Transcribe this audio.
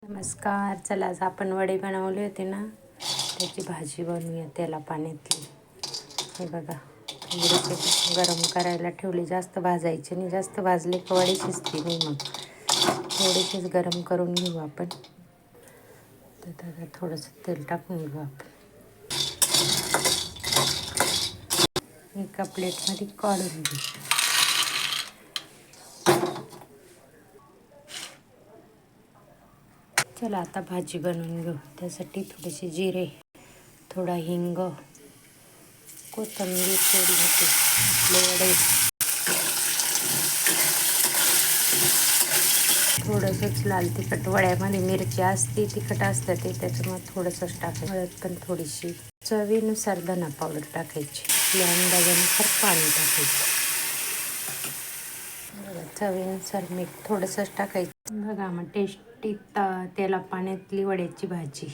नमस्कार. चला आज आपण वडे बनवले होते ना, त्याची भाजी बनवूया तेला पाण्यातली. हे बघा, थोडेसे गरम करायला ठेवले, जास्त भाजायचे नाही, जास्त भाजले का वडे शिजते नाही. मग थोडेसेच गरम करून घेऊ आपण. तर त्याला थोडंसं तेल टाकून घेऊ आपण. एका प्लेटमध्ये काढून घेऊ. चला आता भाजी बनवून घेऊ. त्यासाठी थोडेसे जिरे, थोडा हिंग, कोथिंबीर थोडी घातली, आपले वडे, थोडंसंच लाल तिखट. वड्यामध्ये मिरची असते, तिखट असतं ते, त्याच्यामुळे थोडंसंच टाकायचं. हळद पण थोडीशी, चवीनुसार धना पावडर टाकायची, आपल्या अंदाजानुसार पाणी टाकायचं. चवीनुसार मीठ थोडंसंच टाकायचं. बघा मग टेस्टी तेला पाण्यातली वड्याची भाजी